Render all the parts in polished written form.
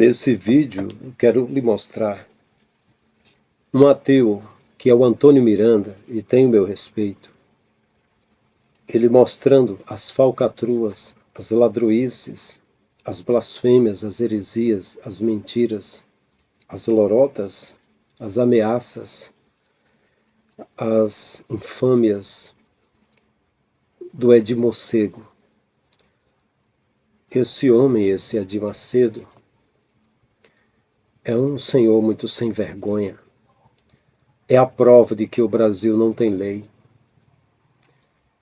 Nesse vídeo, eu quero lhe mostrar um ateu, que é o Antônio Miranda, e tem o meu respeito, ele mostrando as falcatruas, as ladruíces, as blasfêmias, as heresias, as mentiras, as lorotas, as ameaças, as infâmias do Edir Macedo. Esse homem, esse Edir Macedo, é um senhor muito sem vergonha. É a prova de que o Brasil não tem lei.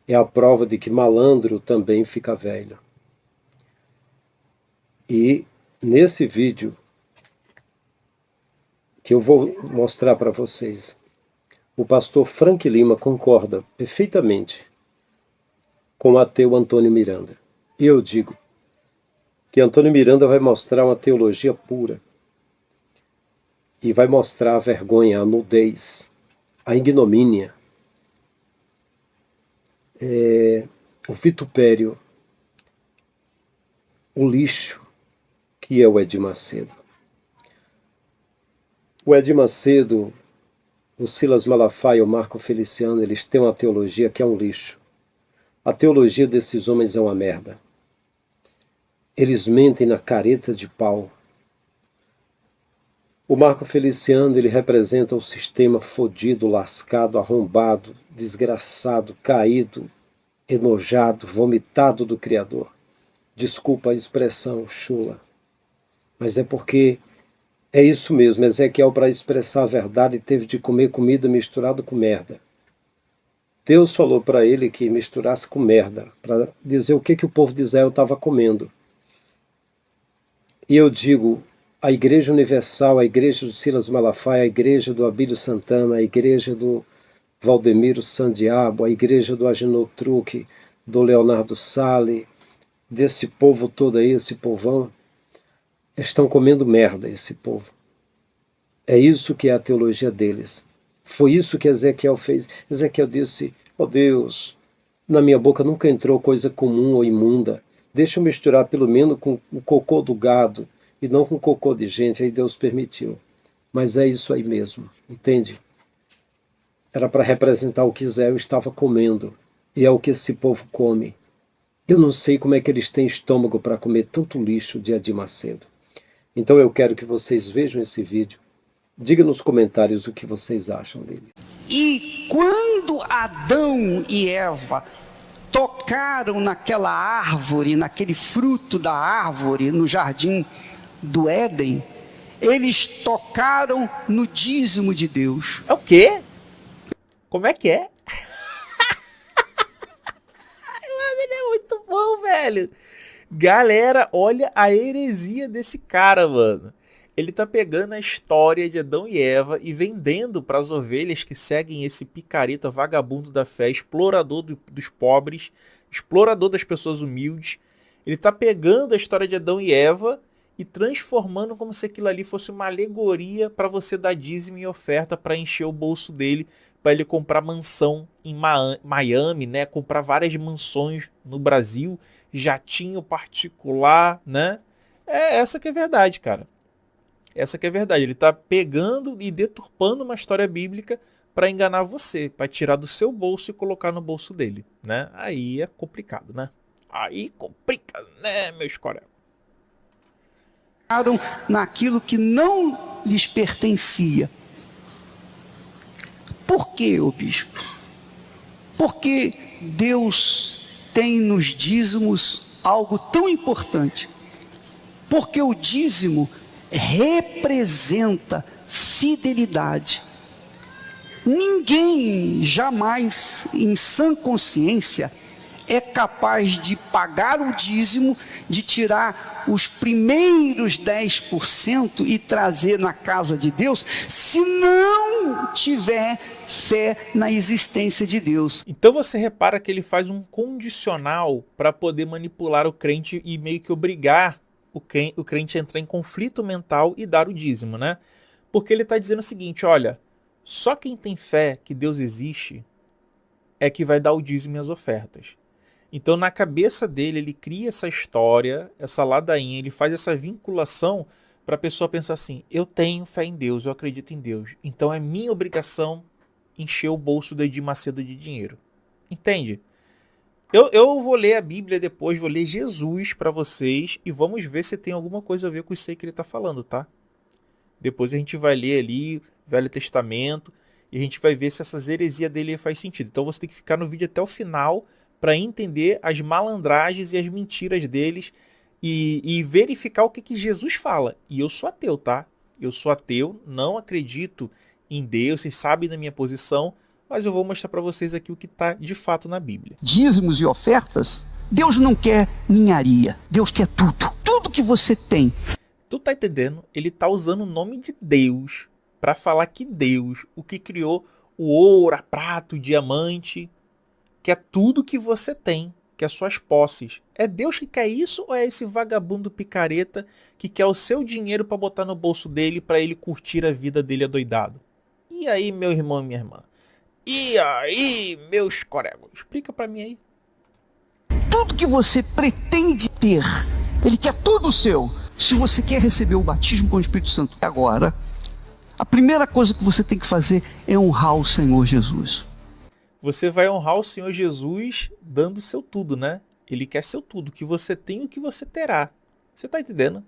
É a prova de que malandro também fica velho. E nesse vídeo que eu vou mostrar para vocês, o pastor Frank Lima concorda perfeitamente com o ateu Antônio Miranda. E eu digo que Antônio Miranda vai mostrar uma teologia pura e vai mostrar a vergonha, a nudez, a ignomínia, o vitupério, o lixo que é o Edir Macedo. O Edir Macedo, o Silas Malafaia, o Marco Feliciano, eles têm uma teologia que é um lixo. A teologia desses homens é uma merda. Eles mentem na careta de pau. O Marco Feliciano, ele representa o sistema fodido, lascado, arrombado, desgraçado, caído, enojado, vomitado do Criador. Desculpa a expressão chula, mas é porque é isso mesmo. Ezequiel, para expressar a verdade, teve de comer comida misturada com merda. Deus falou para ele que misturasse com merda, para dizer o que o povo de Israel estava comendo. E eu digo, a Igreja Universal, a Igreja do Silas Malafaia, a Igreja do Abílio Santana, a Igreja do Valdemiro Sandiabo, a Igreja do Agenor Truque, do Leonardo Sale, desse povo todo aí, esse povão, estão comendo merda, esse povo. É isso que é a teologia deles. Foi isso que Ezequiel fez. Ezequiel disse, ó Deus, na minha boca nunca entrou coisa comum ou imunda. Deixa eu misturar pelo menos com o cocô do gado e não com o cocô de gente. Aí Deus permitiu. Mas é isso aí mesmo, entende? Era para representar o que Israel estava comendo. E é o que esse povo come. Eu não sei como é que eles têm estômago para comer tanto lixo de Edir Macedo. Então eu quero que vocês vejam esse vídeo. Diga nos comentários o que vocês acham dele. E quando Adão e Eva tocaram naquela árvore, naquele fruto da árvore, no jardim do Éden, eles tocaram no dízimo de Deus. É o quê? Como é que é? Mano, ele é muito bom, velho. Galera, olha a heresia desse cara, mano. Ele tá pegando a história de Adão e Eva e vendendo para as ovelhas que seguem esse picareta vagabundo da fé, explorador dos pobres, explorador das pessoas humildes. Ele tá pegando a história de Adão e Eva e transformando como se aquilo ali fosse uma alegoria para você dar dízimo e oferta para encher o bolso dele, para ele comprar mansão em Miami, né? Comprar várias mansões no Brasil, jatinho particular, né? É essa que é a verdade, cara. Essa que é a verdade. Ele está pegando e deturpando uma história bíblica para enganar você, para tirar do seu bolso e colocar no bolso dele, né? Aí é complicado, né? Aí complica, né, meus colegas? Naquilo que não lhes pertencia. Por quê, ô bispo? Porque Deus tem nos dízimos algo tão importante. Porque o dízimo representa fidelidade. Ninguém jamais, em sã consciência, é capaz de pagar o dízimo, de tirar os primeiros 10% e trazer na casa de Deus, se não tiver fé na existência de Deus. Então você repara que ele faz um condicional para poder manipular o crente e meio que obrigar o crente a entrar em conflito mental e dar o dízimo, né? Porque ele está dizendo o seguinte, olha, só quem tem fé que Deus existe é que vai dar o dízimo e as ofertas. Então, na cabeça dele, ele cria essa história, essa ladainha, ele faz essa vinculação para a pessoa pensar assim, eu tenho fé em Deus, eu acredito em Deus, então é minha obrigação encher o bolso do Edir Macedo de dinheiro. Entende? Eu vou ler a Bíblia depois, vou ler Jesus para vocês e vamos ver se tem alguma coisa a ver com isso aí que ele está falando, tá? Depois a gente vai ler ali o Velho Testamento e a gente vai ver se essas heresias dele faz sentido. Então você tem que ficar no vídeo até o final para entender as malandragens e as mentiras deles e verificar o que Jesus fala. E eu sou ateu, tá? Eu sou ateu, não acredito em Deus, vocês sabem da minha posição, mas eu vou mostrar para vocês aqui o que está de fato na Bíblia. Dízimos e ofertas, Deus não quer ninharia, Deus quer tudo. Tudo que você tem. Tu tá entendendo? Ele tá usando o nome de Deus para falar que Deus, o que criou o ouro, a prata, o diamante, que é tudo que você tem, que é suas posses. É Deus que quer isso ou é esse vagabundo picareta que quer o seu dinheiro para botar no bolso dele para ele curtir a vida dele adoidado? E aí, meu irmão e minha irmã? E aí, meus colegas? Explica para mim aí. Tudo que você pretende ter, Ele quer tudo seu. Se você quer receber o batismo com o Espírito Santo agora, a primeira coisa que você tem que fazer é honrar o Senhor Jesus. Você vai honrar o Senhor Jesus dando seu tudo, né? Ele quer seu tudo, o que você tem e o que você terá. Você tá entendendo?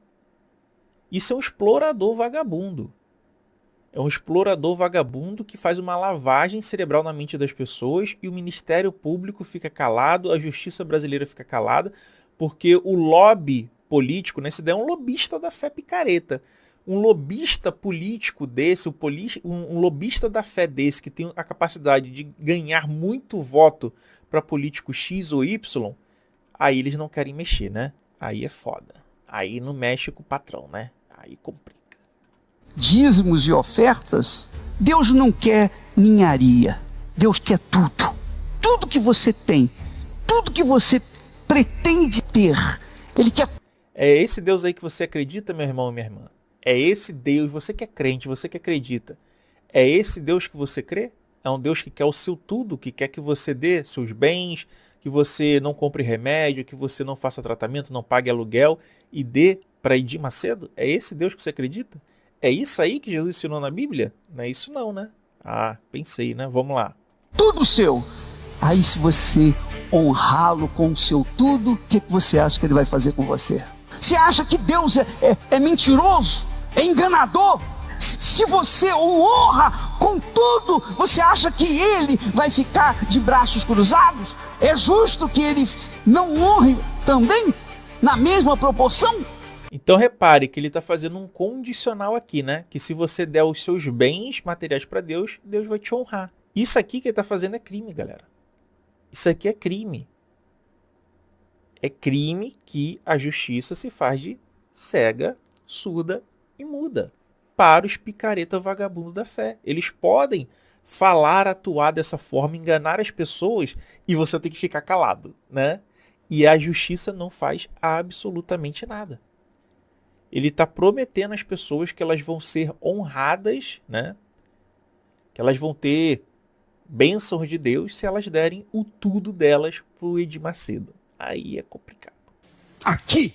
Isso é um explorador vagabundo. É um explorador vagabundo que faz uma lavagem cerebral na mente das pessoas e o Ministério Público fica calado, a justiça brasileira fica calada, porque o lobby político, né, esse daí é um lobista da fé picareta. Um lobista político desse, um lobista da fé desse, que tem a capacidade de ganhar muito voto para político X ou Y, aí eles não querem mexer, né? Aí é foda. Aí não mexe com o patrão, né? Aí complica. Dízimos e ofertas, Deus não quer ninharia, Deus quer tudo. Tudo que você tem, tudo que você pretende ter, Ele quer. É esse Deus aí que você acredita, meu irmão e minha irmã? É esse Deus, você que é crente, você que acredita, é esse Deus que você crê? É um Deus que quer o seu tudo, que quer que você dê seus bens, que você não compre remédio, que você não faça tratamento, não pague aluguel e dê para Edir Macedo? É esse Deus que você acredita? É isso aí que Jesus ensinou na Bíblia? Não é isso não, né? Ah, pensei, né? Vamos lá. Tudo seu. Aí se você honrá-lo com o seu tudo, o que você acha que Ele vai fazer com você? Você acha que Deus é mentiroso? É enganador? Se você o honra com tudo, você acha que Ele vai ficar de braços cruzados? É justo que Ele não honre também na mesma proporção? Então repare que ele está fazendo um condicional aqui, né? Que se você der os seus bens materiais para Deus, Deus vai te honrar. Isso aqui que ele está fazendo é crime, galera. Isso aqui é crime. É crime que a justiça se faz de cega, surda e muda. Para os picareta vagabundo da fé. Eles podem falar, atuar dessa forma, enganar as pessoas e você tem que ficar calado, né? E a justiça não faz absolutamente nada. Ele está prometendo às pessoas que elas vão ser honradas, né? Que elas vão ter bênçãos de Deus se elas derem o tudo delas para o Edir Macedo. Aí é complicado. Aqui.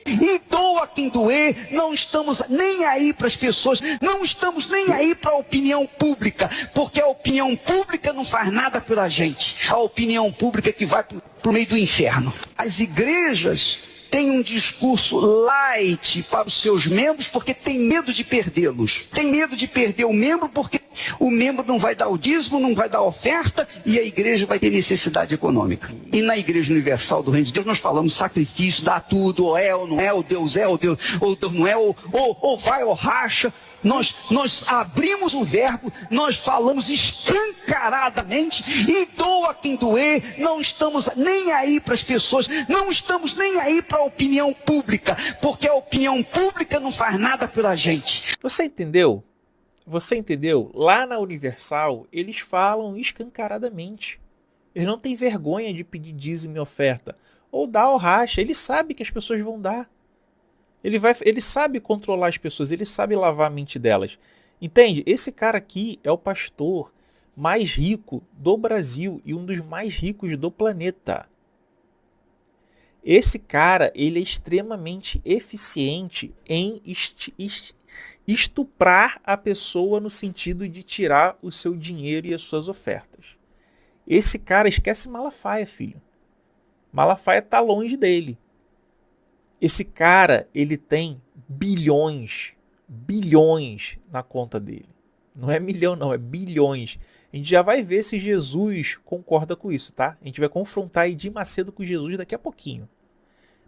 E doa quem doer, não estamos nem aí para as pessoas, não estamos nem aí para a opinião pública, porque a opinião pública não faz nada pela gente. A opinião pública é que vai para o meio do inferno. As igrejas têm um discurso light para os seus membros porque tem medo de perdê-los. Tem medo de perder o membro porque o membro não vai dar o dízimo, não vai dar a oferta e a igreja vai ter necessidade econômica. E na Igreja Universal do Reino de Deus nós falamos sacrifício, dá tudo, ou é ou não é, ou Deus é, ou Deus não é, ou vai ou racha. Nós abrimos o verbo, nós falamos escancaradamente e doa quem doer, não estamos nem aí para as pessoas, não estamos nem aí para a opinião pública, porque a opinião pública não faz nada pela gente. Você entendeu? Você entendeu? Lá na Universal, eles falam escancaradamente. Eles não têm vergonha de pedir dízimo e oferta. Ou dá ou racha, ele sabe que as pessoas vão dar. Ele sabe controlar as pessoas, ele sabe lavar a mente delas. Entende? Esse cara aqui é o pastor mais rico do Brasil e um dos mais ricos do planeta. Esse cara, ele é extremamente eficiente em estuprar a pessoa no sentido de tirar o seu dinheiro e as suas ofertas. Esse cara esquece Malafaia, filho. Malafaia tá longe dele. Esse cara, ele tem bilhões na conta dele. Não é milhão não, é bilhões. A gente já vai ver se Jesus concorda com isso, tá? A gente vai confrontar Edir Macedo com Jesus daqui a pouquinho.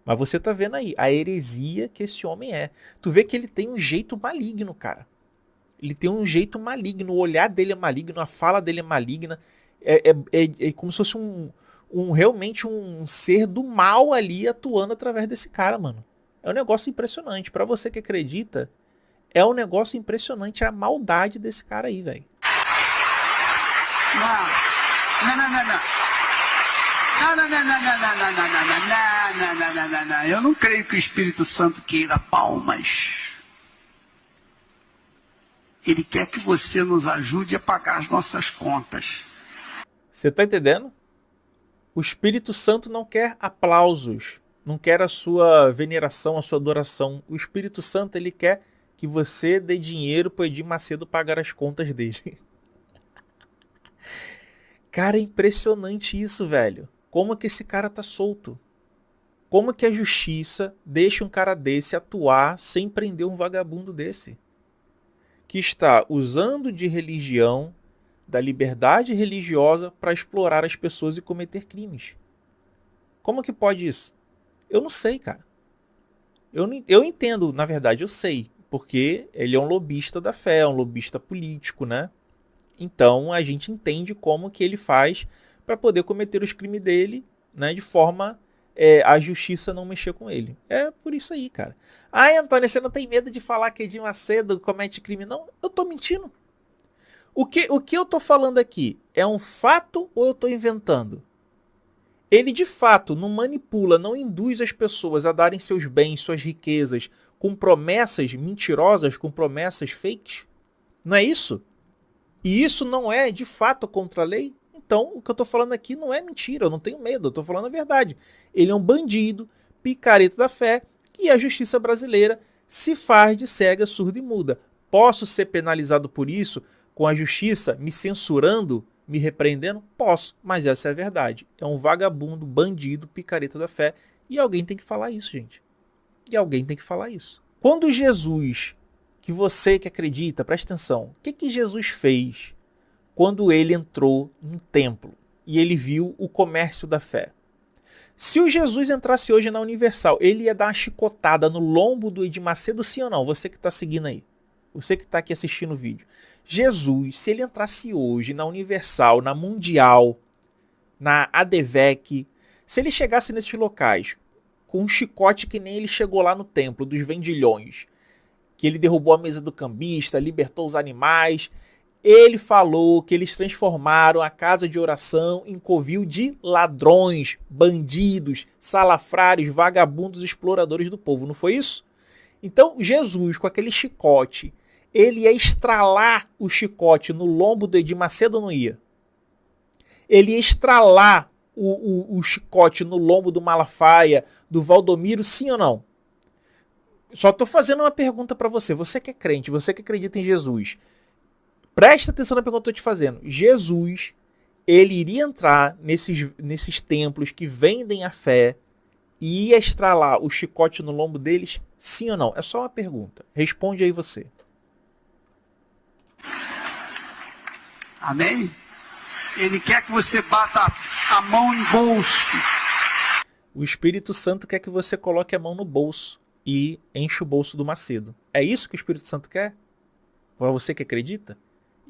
Mas você tá vendo aí a heresia que esse homem é. Tu vê que ele tem um jeito maligno, cara. Ele tem um jeito maligno, o olhar dele é maligno, a fala dele é maligna. É como se fosse realmente um ser do mal ali atuando através desse cara, mano. É um negócio impressionante. Pra você que acredita, é um negócio impressionante a maldade desse cara aí, velho. Não. Eu não creio que o Espírito Santo queira palmas. Ele quer que você nos ajude a pagar as nossas contas. Você tá entendendo? O Espírito Santo não quer aplausos, não quer a sua veneração, a sua adoração. O Espírito Santo, ele quer que você dê dinheiro para Edir Macedo pagar as contas dele. Cara, é impressionante isso, velho. Como que esse cara tá solto? Como que a justiça deixa um cara desse atuar sem prender um vagabundo desse? Que está usando de religião, da liberdade religiosa para explorar as pessoas e cometer crimes. Como que pode isso? Eu não sei, cara. Eu entendo, na verdade, eu sei. Porque ele é um lobista da fé, é um lobista político, né? Então a gente entende como que ele faz para poder cometer os crimes dele, né, de forma a justiça não mexer com ele. É por isso aí, cara. Ai, Antônio, você não tem medo de falar que Edir Macedo comete crime? Não, eu tô mentindo. O que eu tô falando aqui é um fato ou eu tô inventando? Ele de fato não manipula, não induz as pessoas a darem seus bens, suas riquezas, com promessas mentirosas, com promessas fakes? Não é isso? E isso não é de fato contra a lei? Então, o que eu estou falando aqui não é mentira, eu não tenho medo, eu estou falando a verdade. Ele é um bandido, picareta da fé, e a justiça brasileira se faz de cega, surda e muda. Posso ser penalizado por isso, com a justiça me censurando, me repreendendo? Posso, mas essa é a verdade. É um vagabundo, bandido, picareta da fé, e alguém tem que falar isso, gente. E alguém tem que falar isso. Quando Jesus, que você que acredita, presta atenção, o que Jesus fez quando ele entrou no templo e ele viu o comércio da fé? Se o Jesus entrasse hoje na Universal, ele ia dar uma chicotada no lombo do Edir Macedo, sim ou não? Você que está seguindo aí. Você que está aqui assistindo o vídeo. Jesus, se ele entrasse hoje na Universal, na Mundial, na ADVEC, se ele chegasse nesses locais com um chicote que nem ele chegou lá no templo dos vendilhões, que ele derrubou a mesa do cambista, libertou os animais, ele falou que eles transformaram a casa de oração em covil de ladrões, bandidos, salafrários, vagabundos, exploradores do povo. Não foi isso? Então, Jesus, com aquele chicote, ele ia estralar o chicote no lombo do Edir Macedo ou não ia? Ele ia estralar o chicote no lombo do Malafaia, do Valdomiro, sim ou não? Só estou fazendo uma pergunta para você. Você que é crente, você que acredita em Jesus, presta atenção na pergunta que eu estou te fazendo. Jesus, ele iria entrar nesses templos que vendem a fé e ia estralar o chicote no lombo deles? Sim ou não? É só uma pergunta. Responde aí você. Amém? Ele quer que você bata a mão no bolso. O Espírito Santo quer que você coloque a mão no bolso e enche o bolso do Macedo. É isso que o Espírito Santo quer? Para você que acredita?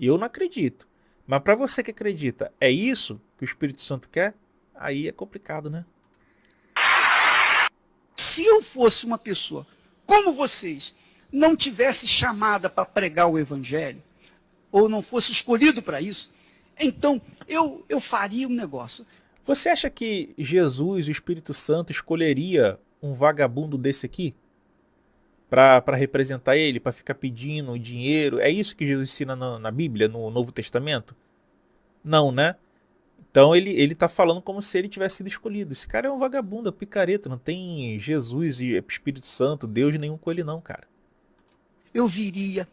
Eu não acredito. Mas para você que acredita, é isso que o Espírito Santo quer? Aí é complicado, né? Se eu fosse uma pessoa como vocês, não tivesse chamada para pregar o evangelho, ou não fosse escolhido para isso, então eu faria um negócio. Você acha que Jesus, o Espírito Santo, escolheria um vagabundo desse aqui? Para representar ele, para ficar pedindo dinheiro? É isso que Jesus ensina na Bíblia, no Novo Testamento? Não, né? Então ele tá falando como se ele tivesse sido escolhido. Esse cara é um vagabundo, é um picareta, não tem Jesus e Espírito Santo, Deus nenhum com ele não, cara. Eu viria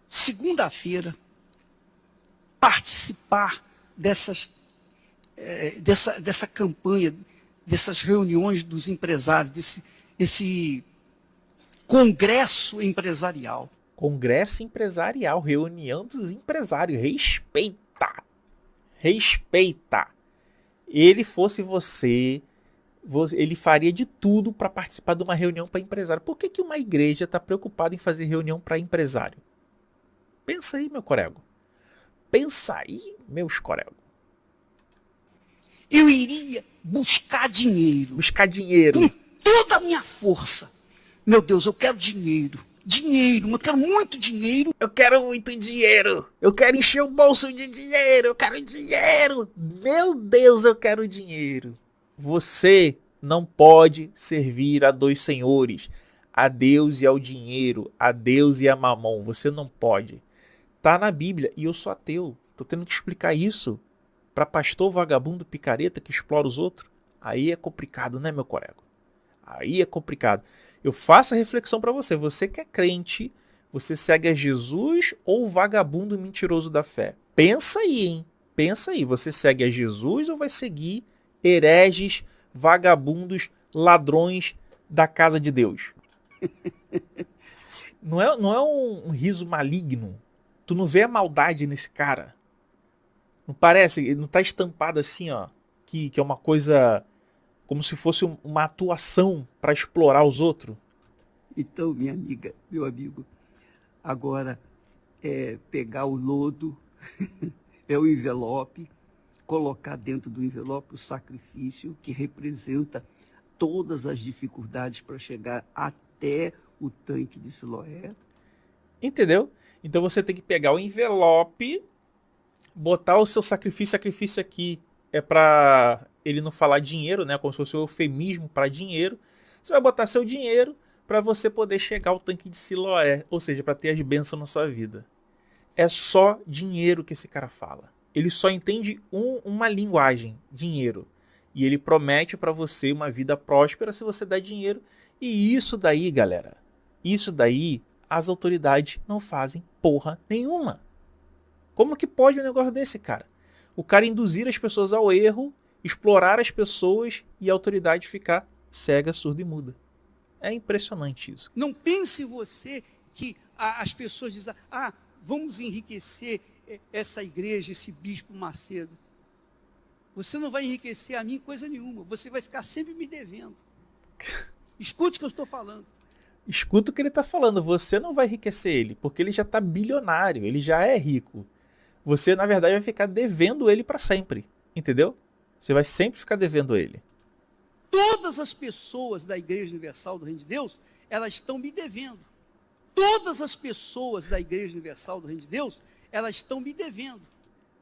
segunda-feira participar dessa campanha, dessas reuniões dos empresários, desse congresso empresarial. Congresso empresarial, reunião dos empresários. Respeita. Respeita. Ele fosse você, ele faria de tudo para participar de uma reunião para empresário. Por que uma igreja está preocupada em fazer reunião para empresário? Pensa aí, meu corego. Pensa aí, meus coregos. Eu iria buscar dinheiro. Buscar dinheiro. Com toda a minha força. Meu Deus, eu quero dinheiro. Dinheiro, eu quero muito dinheiro. Eu quero muito dinheiro. Eu quero encher o bolso de dinheiro. Eu quero dinheiro. Meu Deus, eu quero dinheiro. Você não pode servir a dois senhores. A Deus e ao dinheiro. A Deus e a mamon. Você não pode. Tá na Bíblia. E eu sou ateu. Tô tendo que explicar isso para pastor vagabundo picareta que explora os outros. Aí é complicado, né, meu corego? Aí é complicado. Eu faço a reflexão para você. Você que é crente, você segue a Jesus ou o vagabundo mentiroso da fé? Pensa aí, hein? Pensa aí. Você segue a Jesus ou vai seguir hereges, vagabundos, ladrões da casa de Deus? Não é um riso maligno? Tu não vê a maldade nesse cara? Não parece? Não tá estampado assim, ó, que é uma coisa como se fosse uma atuação para explorar os outros? Então, minha amiga, meu amigo, agora é pegar o lodo, é o envelope, colocar dentro do envelope o sacrifício que representa todas as dificuldades para chegar até o tanque de Siloé. Entendeu? Então você tem que pegar o envelope, botar o seu sacrifício aqui é para ele não falar dinheiro, né? Como se fosse um eufemismo para dinheiro. Você vai botar seu dinheiro para você poder chegar ao tanque de Siloé, ou seja, para ter as bênçãos na sua vida. É só dinheiro que esse cara fala. Ele só entende uma linguagem, dinheiro. E ele promete para você uma vida próspera se você der dinheiro. E isso daí, galera, isso daí as autoridades não fazem porra nenhuma. Como que pode um negócio desse, cara? O cara induzir as pessoas ao erro, explorar as pessoas e a autoridade ficar cega, surda e muda. É impressionante isso. Não pense você que as pessoas dizem, vamos enriquecer essa igreja, esse bispo Macedo. Você não vai enriquecer a mim coisa nenhuma, você vai ficar sempre me devendo. Escute o que eu estou falando. Escuta o que ele está falando, você não vai enriquecer ele, porque ele já está bilionário, ele já é rico. Você, na verdade, vai ficar devendo ele para sempre, entendeu? Você vai sempre ficar devendo ele. Todas as pessoas da Igreja Universal do Reino de Deus, elas estão me devendo. Todas as pessoas da Igreja Universal do Reino de Deus, elas estão me devendo.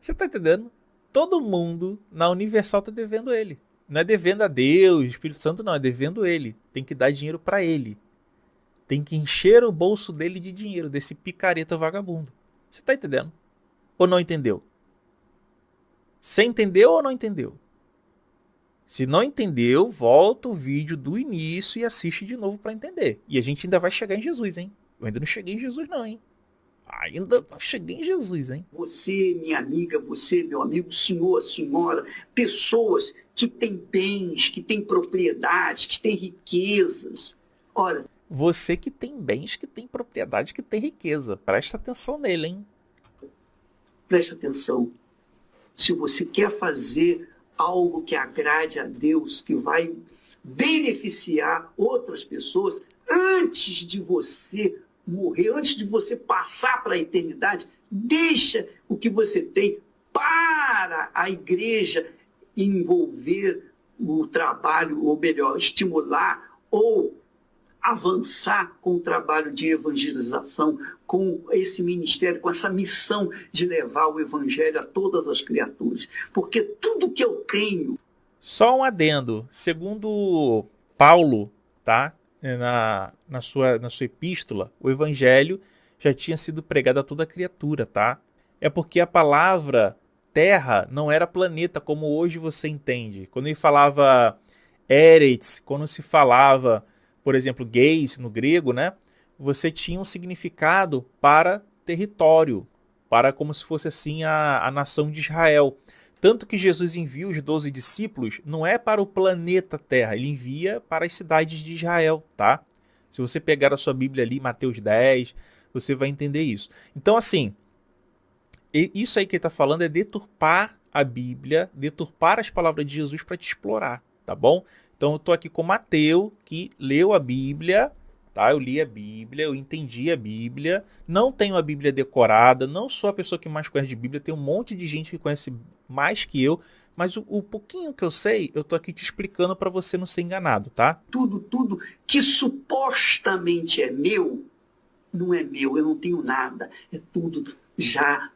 Você está entendendo? Todo mundo na Universal está devendo ele. Não é devendo a Deus, Espírito Santo, não. É devendo ele. Tem que dar dinheiro para ele. Tem que encher o bolso dele de dinheiro, desse picareta vagabundo. Você está entendendo? Ou não entendeu? Você entendeu ou não entendeu? Se não entendeu, volta o vídeo do início e assiste de novo para entender. E a gente ainda vai chegar em Jesus, hein? Eu ainda não cheguei em Jesus não, hein? Ainda não cheguei em Jesus, hein? Você, minha amiga, você, meu amigo, senhor, senhora, pessoas que têm bens, que têm propriedades, que têm riquezas. Olha, você que tem bens, que tem propriedade, que tem riqueza. Presta atenção nele, hein? Presta atenção. Se você quer fazer algo que agrade a Deus, que vai beneficiar outras pessoas, antes de você morrer, antes de você passar para a eternidade, deixa o que você tem para a igreja envolver o trabalho, ou melhor, estimular ou avançar com o trabalho de evangelização, com esse ministério, com essa missão de levar o evangelho a todas as criaturas. Porque tudo que eu tenho... Só um adendo. Segundo Paulo, tá? Na sua epístola, o evangelho já tinha sido pregado a toda criatura, tá? É porque a palavra Terra não era planeta como hoje você entende. Quando ele falava Eretz, quando se falava, por exemplo, Geis no grego, né? Você tinha um significado para território, para como se fosse assim a nação de Israel. Tanto que Jesus envia os 12 discípulos não é para o planeta Terra, ele envia para as cidades de Israel, tá? Se você pegar a sua Bíblia ali, Mateus 10, você vai entender isso. Então, assim, isso aí que ele está falando é deturpar a Bíblia, deturpar as palavras de Jesus para te explorar, tá bom? Então, eu estou aqui com o Mateus, que leu a Bíblia, tá? Eu li a Bíblia, eu entendi a Bíblia, não tenho a Bíblia decorada, não sou a pessoa que mais conhece de Bíblia, tem um monte de gente que conhece mais que eu, mas o pouquinho que eu sei, eu tô aqui te explicando para você não ser enganado, tá? Tudo que supostamente é meu, não é meu, eu não tenho nada. É tudo já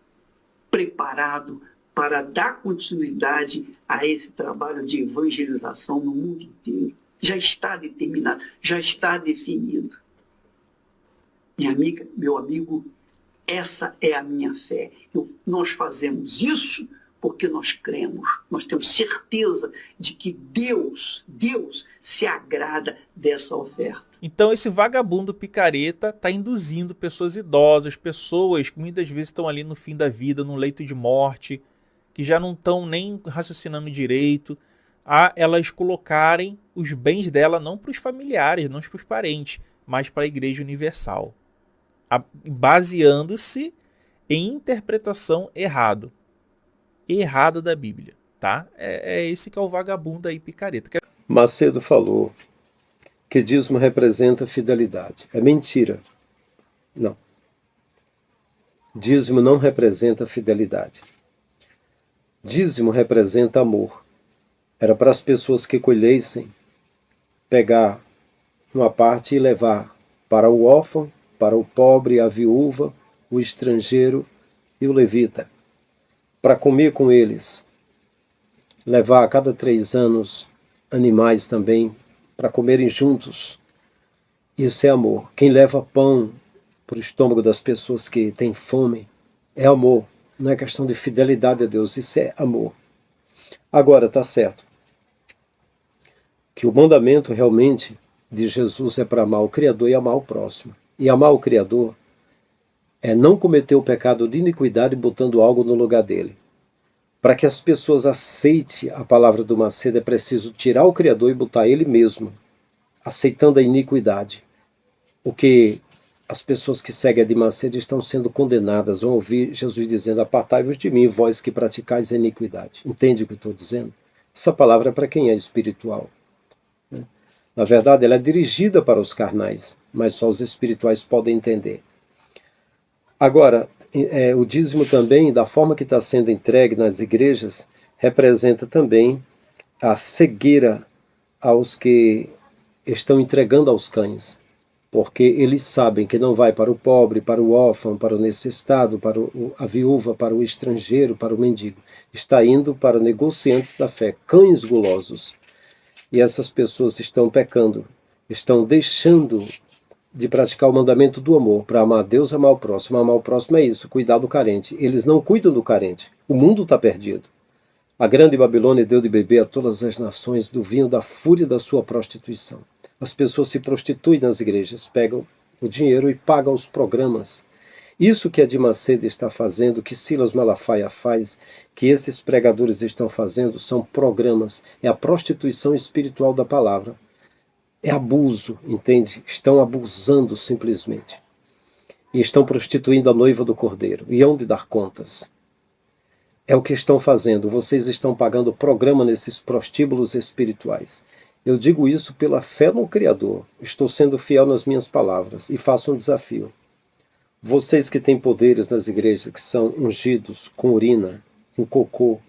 preparado para dar continuidade a esse trabalho de evangelização no mundo inteiro. Já está determinado, já está definido. Minha amiga, meu amigo, essa é a minha fé. Nós fazemos isso porque nós cremos, nós temos certeza de que Deus se agrada dessa oferta. Então esse vagabundo picareta está induzindo pessoas idosas, pessoas que muitas vezes estão ali no fim da vida, no leito de morte, que já não estão nem raciocinando direito, a elas colocarem os bens dela não para os familiares, não para os parentes, mas para a Igreja Universal, baseando-se em interpretação errada da Bíblia, tá? É esse que é o vagabundo aí picareta. Macedo falou que dízimo representa fidelidade. É mentira. Não. Dízimo não representa fidelidade. Dízimo representa amor. Era para as pessoas que colhessem pegar uma parte e levar para o órfão, para o pobre, a viúva, o estrangeiro e o levita, para comer com eles, levar a cada 3 anos animais também, para comerem juntos. Isso é amor. Quem leva pão para o estômago das pessoas que têm fome é amor. Não é questão de fidelidade a Deus, isso é amor. Agora, está certo que o mandamento realmente de Jesus é para amar o Criador e amar o próximo. E amar o Criador é não cometer o pecado de iniquidade botando algo no lugar dele. Para que as pessoas aceitem a palavra do Macedo, é preciso tirar o Criador e botar ele mesmo, aceitando a iniquidade. O que as pessoas que seguem a de Macedo estão sendo condenadas, vão ouvir Jesus dizendo: apartai-vos de mim, vós que praticais a iniquidade. Entende o que eu estou dizendo? Essa palavra é para quem é espiritual. Na verdade, ela é dirigida para os carnais, mas só os espirituais podem entender. Agora, o dízimo também, da forma que está sendo entregue nas igrejas, representa também a cegueira aos que estão entregando aos cães, porque eles sabem que não vai para o pobre, para o órfão, para o necessitado, para a viúva, para o estrangeiro, para o mendigo. Está indo para negociantes da fé, cães gulosos. E essas pessoas estão pecando, estão deixando de praticar o mandamento do amor, para amar a Deus e amar o próximo. Amar o próximo é isso, cuidar do carente. Eles não cuidam do carente. O mundo está perdido. A grande Babilônia deu de beber a todas as nações do vinho da fúria da sua prostituição. As pessoas se prostituem nas igrejas, pegam o dinheiro e pagam os programas. Isso que a de Macedo está fazendo, que Silas Malafaia faz, que esses pregadores estão fazendo, são programas. É a prostituição espiritual da palavra. É abuso, entende? Estão abusando simplesmente. E estão prostituindo a noiva do Cordeiro. E hão de dar contas. É o que estão fazendo. Vocês estão pagando programa nesses prostíbulos espirituais. Eu digo isso pela fé no Criador. Estou sendo fiel nas minhas palavras e faço um desafio. Vocês que têm poderes nas igrejas, que são ungidos com urina, com cocô,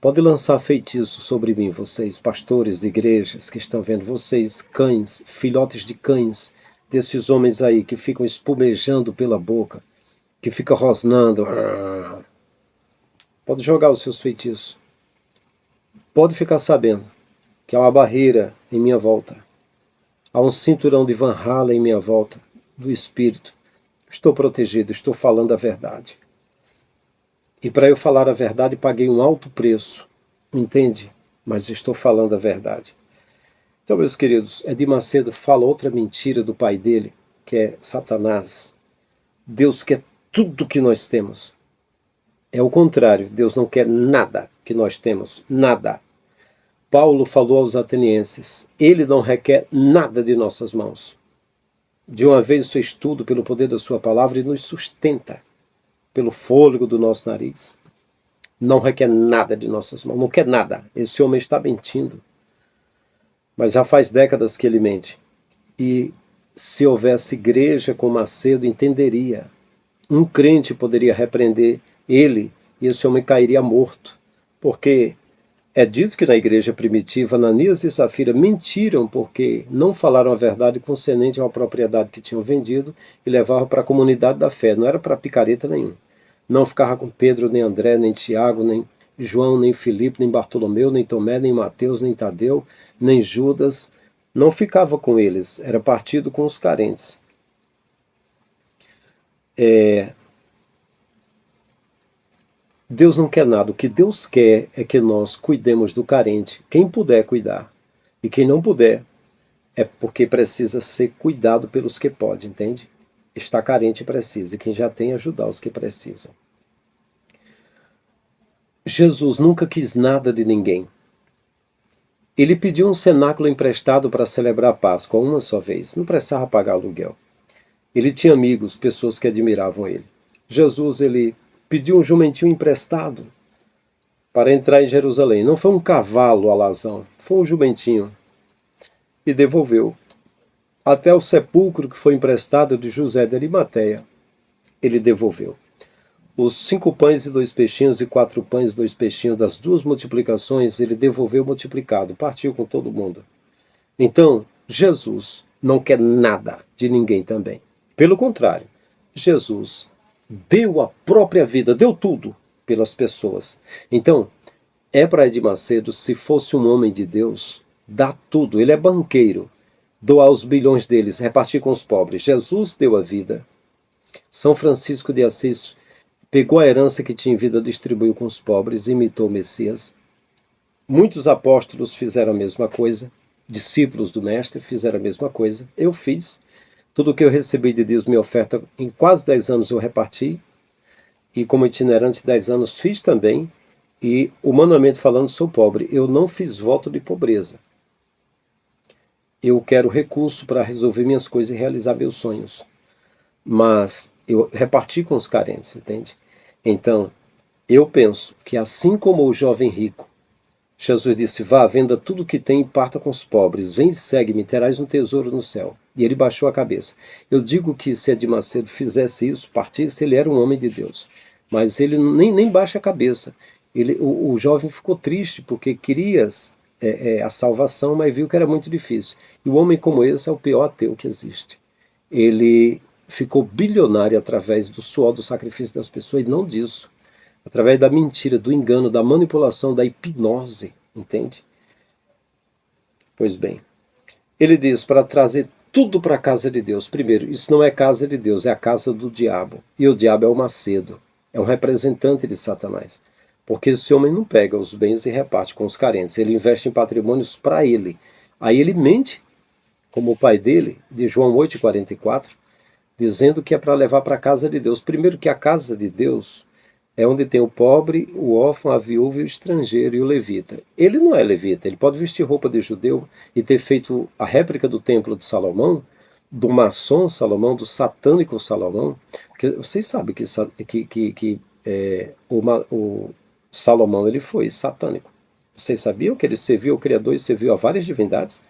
pode lançar feitiço sobre mim, vocês, pastores de igrejas que estão vendo, vocês, cães, filhotes de cães, desses homens aí que ficam espumejando pela boca, que ficam rosnando. Pode jogar os seus feitiços. Pode ficar sabendo que há uma barreira em minha volta. Há um cinturão de Van Halen em minha volta, do Espírito. Estou protegido, estou falando a verdade. E para eu falar a verdade, paguei um alto preço. Entende? Mas estou falando a verdade. Então, meus queridos, Edir Macedo fala outra mentira do pai dele, que é Satanás. Deus quer tudo que nós temos. É o contrário, Deus não quer nada que nós temos, nada. Paulo falou aos atenienses, ele não requer nada de nossas mãos. De uma vez fez tudo pelo poder da sua palavra e nos sustenta pelo fôlego do nosso nariz. Não requer nada de nossas mãos, não quer nada. Esse homem está mentindo. Mas já faz décadas que ele mente. E se houvesse igreja com Macedo, entenderia. Um crente poderia repreender ele e esse homem cairia morto. Porque é dito que na igreja primitiva, Ananias e Safira mentiram porque não falaram a verdade concernente a uma propriedade que tinham vendido e levavam para a comunidade da fé. Não era para picareta nenhum. Não ficava com Pedro, nem André, nem Tiago, nem João, nem Filipe, nem Bartolomeu, nem Tomé, nem Mateus, nem Tadeu, nem Judas. Não ficava com eles. Era partido com os carentes. Deus não quer nada. O que Deus quer é que nós cuidemos do carente. Quem puder cuidar. E quem não puder, é porque precisa ser cuidado pelos que podem, entende? Está carente precisa. E quem já tem, ajudar os que precisam. Jesus nunca quis nada de ninguém. Ele pediu um cenáculo emprestado para celebrar a Páscoa uma só vez. Não precisava pagar aluguel. Ele tinha amigos, pessoas que admiravam ele. Jesus, ele pediu um jumentinho emprestado para entrar em Jerusalém. Não foi um cavalo alazão, foi um jumentinho. E devolveu. Até o sepulcro que foi emprestado de José de Arimateia, ele devolveu. Os 5 pães e 2 peixinhos e 4 pães e 2 peixinhos das 2 multiplicações, ele devolveu multiplicado, partiu com todo mundo. Então, Jesus não quer nada de ninguém também. Pelo contrário, Jesus deu a própria vida, deu tudo pelas pessoas. Então, é para Edir Macedo, se fosse um homem de Deus, dá tudo. Ele é banqueiro, doar os bilhões deles, repartir com os pobres. Jesus deu a vida. São Francisco de Assis pegou a herança que tinha em vida, distribuiu com os pobres, imitou o Messias. Muitos apóstolos fizeram a mesma coisa, discípulos do Mestre fizeram a mesma coisa. Eu fiz. Tudo o que eu recebi de Deus, minha oferta, em quase 10 anos eu reparti. E como itinerante 10 anos fiz também. E, humanamente falando, sou pobre. Eu não fiz voto de pobreza. Eu quero recurso para resolver minhas coisas e realizar meus sonhos. Mas eu reparti com os carentes, entende? Então, eu penso que assim como o jovem rico, Jesus disse, vá, venda tudo que tem e parta com os pobres, vem e segue-me, terás um tesouro no céu. E ele baixou a cabeça. Eu digo que se Edir Macedo fizesse isso, partisse, ele era um homem de Deus. Mas ele nem baixa a cabeça. O jovem ficou triste porque queria a salvação, mas viu que era muito difícil. E um homem como esse é o pior ateu que existe. Ele ficou bilionário através do suor, do sacrifício das pessoas, e não disso. Através da mentira, do engano, da manipulação, da hipnose, entende? Pois bem, ele diz para trazer tudo para a casa de Deus. Primeiro, isso não é casa de Deus, é a casa do diabo. E o diabo é o Macedo, é um representante de Satanás. Porque esse homem não pega os bens e reparte com os carentes, ele investe em patrimônios para ele. Aí ele mente, como o pai dele, de João 8,44, dizendo que é para levar para a casa de Deus. Primeiro que a casa de Deus é onde tem o pobre, o órfão, a viúva, o estrangeiro e o levita. Ele não é levita, ele pode vestir roupa de judeu e ter feito a réplica do templo de Salomão, do maçom Salomão, do satânico Salomão. Porque vocês sabem que o Salomão ele foi satânico. Vocês sabiam que ele serviu ao Criador e serviu a várias divindades?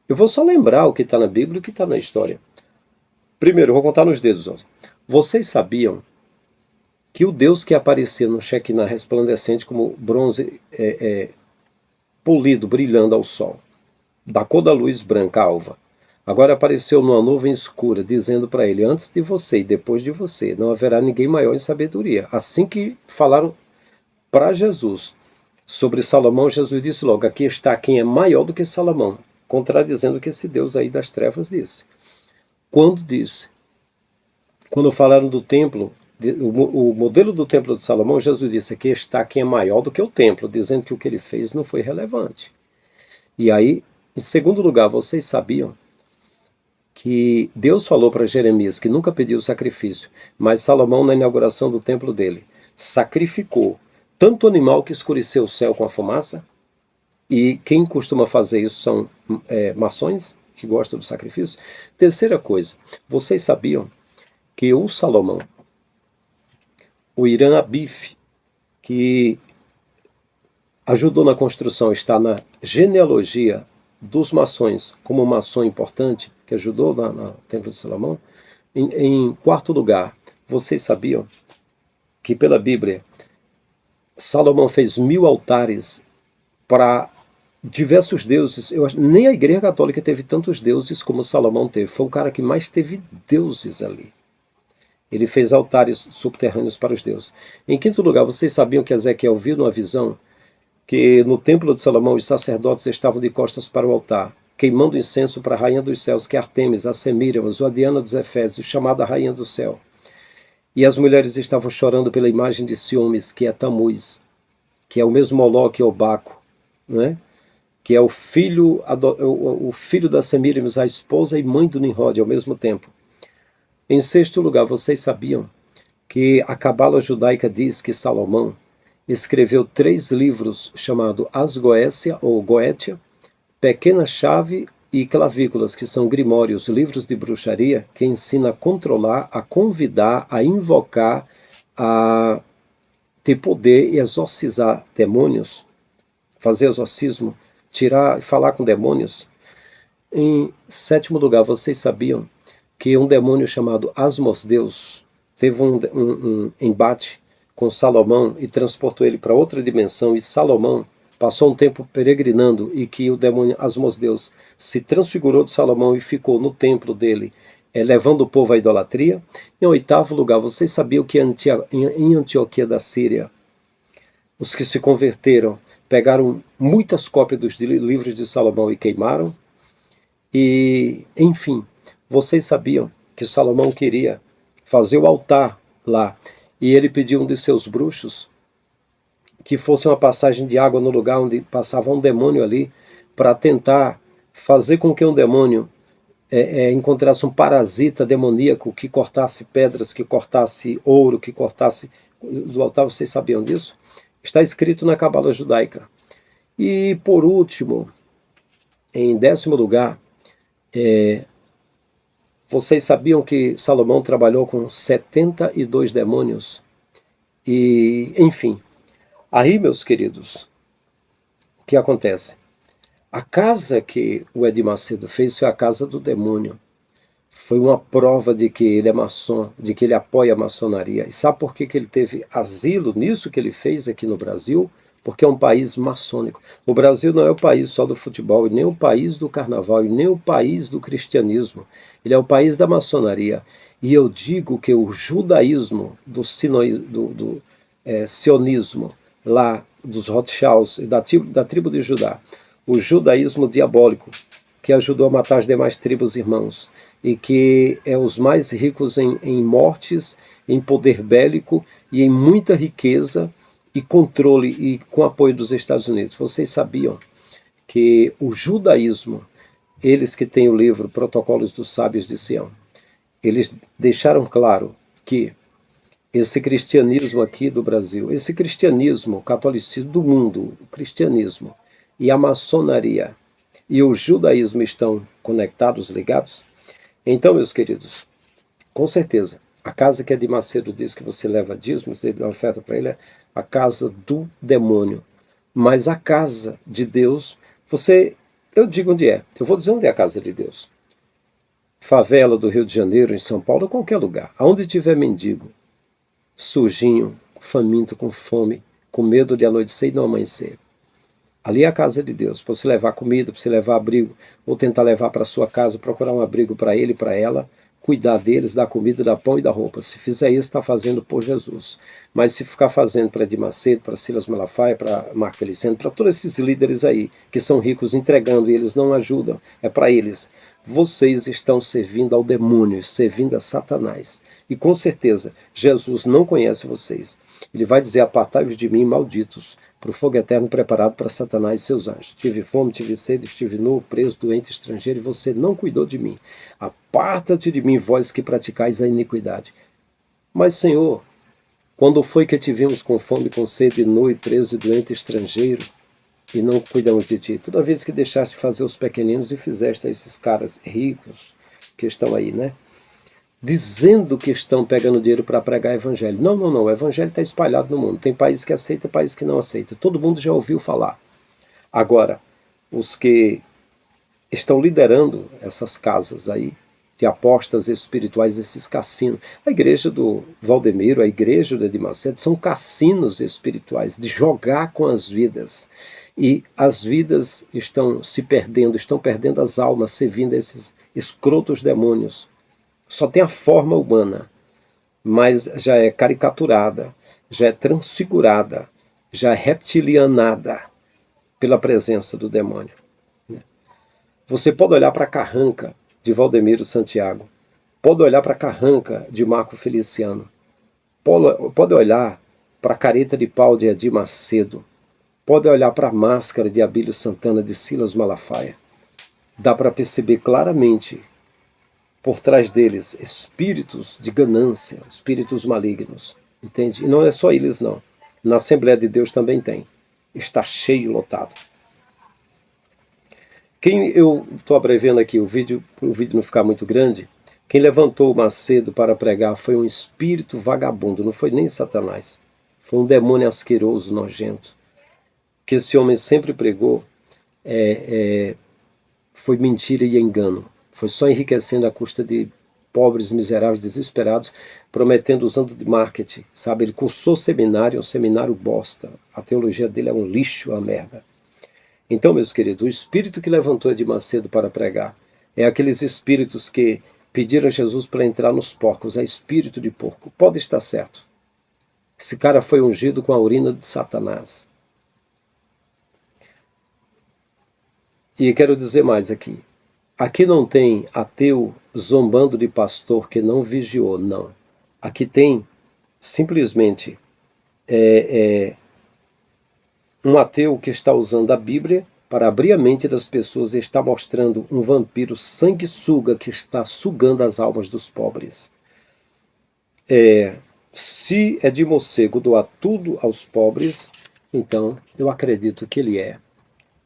Eu vou só lembrar o que está na Bíblia e o que está na história. Primeiro, eu vou contar nos dedos. Vocês sabiam que o Deus que aparecia no Shekinah resplandecente como bronze polido, brilhando ao sol, da cor da luz branca alva, agora apareceu numa nuvem escura, dizendo para ele, antes de você e depois de você, não haverá ninguém maior em sabedoria. Assim que falaram para Jesus sobre Salomão, Jesus disse logo, aqui está quem é maior do que Salomão, contradizendo o que esse Deus aí das trevas disse. Quando falaram do templo O modelo do templo de Salomão, Jesus disse, aqui está quem é maior do que o templo, dizendo que o que ele fez não foi relevante. E aí, em segundo lugar, vocês sabiam que Deus falou para Jeremias que nunca pediu sacrifício, mas Salomão, na inauguração do templo dele, sacrificou tanto animal que escureceu o céu com a fumaça, e quem costuma fazer isso são maçons, que gostam do sacrifício. Terceira coisa, vocês sabiam que o Salomão, o Irã Abif, que ajudou na construção, está na genealogia dos maçons, como maçom importante, que ajudou no Templo de Salomão. Em quarto lugar, vocês sabiam que pela Bíblia, Salomão fez 1000 altares para diversos deuses. Nem a Igreja Católica teve tantos deuses como Salomão teve. Foi o cara que mais teve deuses ali. Ele fez altares subterrâneos para os deuses. Em quinto lugar, vocês sabiam que Ezequiel viu numa visão que no templo de Salomão os sacerdotes estavam de costas para o altar, queimando incenso para a rainha dos céus, que é Artemis, a Semíramis, a Diana dos Efésios, chamada rainha do céu. E as mulheres estavam chorando pela imagem de ciúmes, que é Tamuz, que é o mesmo Moloque ou Baco, né? Que é o filho da Semíramis, a esposa e mãe do Nimrod ao mesmo tempo. Em sexto lugar, vocês sabiam que a Cabala judaica diz que Salomão escreveu 3 livros chamados As Goécia ou Goétia, Pequena Chave e Clavículas, que são grimórios, livros de bruxaria, que ensina a controlar, a convidar, a invocar, a ter poder e exorcizar demônios, fazer exorcismo, tirar e falar com demônios. Em sétimo lugar, vocês sabiam que um demônio chamado Asmodeus teve um embate com Salomão e transportou ele para outra dimensão, e Salomão passou um tempo peregrinando, e que o demônio Asmodeus se transfigurou de Salomão e ficou no templo dele, levando o povo à idolatria. Em oitavo lugar, vocês sabiam que em Antioquia da Síria, os que se converteram pegaram muitas cópias dos livros de Salomão e queimaram? E, enfim, vocês sabiam que Salomão queria fazer o altar lá, e ele pediu um de seus bruxos que fosse uma passagem de água no lugar onde passava um demônio ali, para tentar fazer com que um demônio encontrasse um parasita demoníaco que cortasse pedras, que cortasse ouro, que cortasse do altar. Vocês sabiam disso? Está escrito na Cabala judaica. E por último, em 10º lugar, vocês sabiam que Salomão trabalhou com 72 demônios? E, enfim, aí, meus queridos, o que acontece? A casa que o Edir Macedo fez foi a casa do demônio. Foi uma prova de que ele é maçom, de que ele apoia a maçonaria. E sabe por que ele teve asilo nisso que ele fez aqui no Brasil? Porque é um país maçônico. O Brasil não é o país só do futebol, e nem o país do carnaval, e nem o país do cristianismo. Ele é o país da maçonaria. E eu digo que o judaísmo do sionismo, lá dos Rothschilds, da tribo de Judá, o judaísmo diabólico, que ajudou a matar as demais tribos irmãos, e que é os mais ricos em mortes, em poder bélico e em muita riqueza e controle, e com apoio dos Estados Unidos. Vocês sabiam que o judaísmo, eles que têm o livro Protocolos dos Sábios de Sião, eles deixaram claro que esse cristianismo aqui do Brasil, esse cristianismo, o catolicismo do mundo, o cristianismo e a maçonaria e o judaísmo estão conectados, ligados. Então, meus queridos, com certeza, a casa que Edir Macedo diz que você leva dízimos, ele dá oferta para ele, é a casa do demônio. Mas a casa de Deus, eu digo onde é, eu vou dizer onde é a casa de Deus. Favela do Rio de Janeiro, em São Paulo, qualquer lugar, aonde tiver mendigo, sujinho, faminto, com fome, com medo de anoitecer e não amanhecer. Ali é a casa de Deus, para você levar comida, para você levar abrigo, ou tentar levar para sua casa, procurar um abrigo para ele e para ela, cuidar deles, dar comida, dar pão e dar roupa. Se fizer isso, está fazendo por Jesus. Mas se ficar fazendo para Edir Macedo, para Silas Malafaia, para Marco Feliceno, para todos esses líderes aí, que são ricos, entregando e eles não ajudam, é para eles. vocês estão servindo ao demônio, servindo a Satanás. E com certeza, Jesus não conhece vocês. Ele vai dizer, apartai-vos de mim, malditos, para o fogo eterno preparado para Satanás e seus anjos. Tive fome, tive sede, estive nu, preso, doente, estrangeiro, e você não cuidou de mim. Aparta-te de mim, vós que praticais a iniquidade. Mas, Senhor, quando foi que te vimos com fome, com sede, nu e preso, e doente, estrangeiro, e não cuidamos de ti? Toda vez que deixaste fazer os pequeninos e fizeste a esses caras ricos que estão aí, né? Dizendo que estão pegando dinheiro para pregar evangelho. Não, não, não. O evangelho está espalhado no mundo. Tem países que aceitam, países que não aceitam. Todo mundo já ouviu falar. Agora, os que estão liderando essas casas aí, de apostas espirituais, esses cassinos. A igreja do Valdemiro, a igreja do Edir Macedo, são cassinos espirituais, de jogar com as vidas. E as vidas estão se perdendo, estão perdendo as almas, servindo esses escrotos demônios. Só tem a forma humana, mas já é caricaturada, já é transfigurada, já é reptilianada pela presença do demônio. Você pode olhar para a carranca de Valdemiro Santiago, pode olhar para a carranca de Marco Feliciano, pode olhar para a careta de pau de Edir Macedo, pode olhar para a máscara de Abílio Santana, de Silas Malafaia. Dá para perceber claramente por trás deles espíritos de ganância, espíritos malignos, entende? E não é só eles não, na Assembleia de Deus também tem, está cheio, lotado. Eu estou abreviando aqui o vídeo, para o vídeo não ficar muito grande. Quem levantou o Macedo para pregar foi um espírito vagabundo, não foi nem Satanás, foi um demônio asqueroso, nojento, que esse homem sempre pregou, foi mentira e engano. Foi só enriquecendo à custa de pobres, miseráveis, desesperados, prometendo, usando de marketing, sabe? Ele cursou seminário, um seminário bosta. A teologia dele é um lixo, uma merda. Então, meus queridos, o espírito que levantou Edir Macedo para pregar é aqueles espíritos que pediram a Jesus para entrar nos porcos, é espírito de porco. Pode estar certo. Esse cara foi ungido com a urina de Satanás. E quero dizer mais aqui. Aqui não tem ateu zombando de pastor que não vigiou, não. Aqui tem simplesmente um ateu que está usando a Bíblia para abrir a mente das pessoas e está mostrando um vampiro sanguessuga que está sugando as almas dos pobres. Se Edir Macedo doar tudo aos pobres, então eu acredito que ele é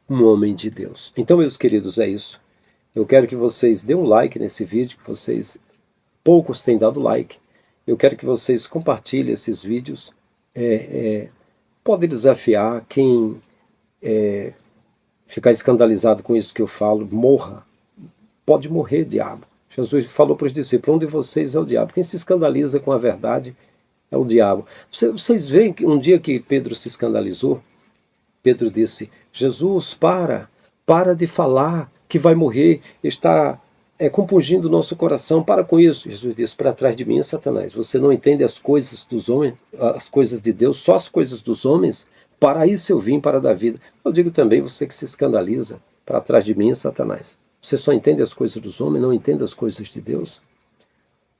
um homem de Deus. Então, meus queridos, é isso. Eu quero que vocês dêem um like nesse vídeo, que vocês, poucos têm dado like. Eu quero que vocês compartilhem esses vídeos. Pode desafiar quem ficar escandalizado com isso que eu falo, morra. Pode morrer, diabo. Jesus falou para os discípulos, um de vocês é o diabo. Quem se escandaliza com a verdade é o diabo. Vocês veem que um dia que Pedro se escandalizou, Pedro disse, Jesus, para de falar que vai morrer, está compungindo o nosso coração, para com isso. Jesus disse, para trás de mim, Satanás, você não entende as coisas dos homens, as coisas de Deus, só as coisas dos homens? Para isso eu vim, para dar vida. Eu digo também, você que se escandaliza, para trás de mim, Satanás, você só entende as coisas dos homens, não entende as coisas de Deus?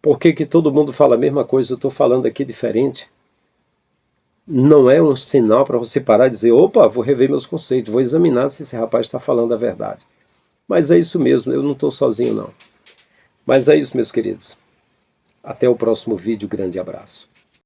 Por que todo mundo fala a mesma coisa, eu estou falando aqui diferente? Não é um sinal para você parar e dizer, opa, vou rever meus conceitos, vou examinar se esse rapaz está falando a verdade. Mas é isso mesmo, eu não estou sozinho não. Mas é isso, meus queridos. Até o próximo vídeo, grande abraço.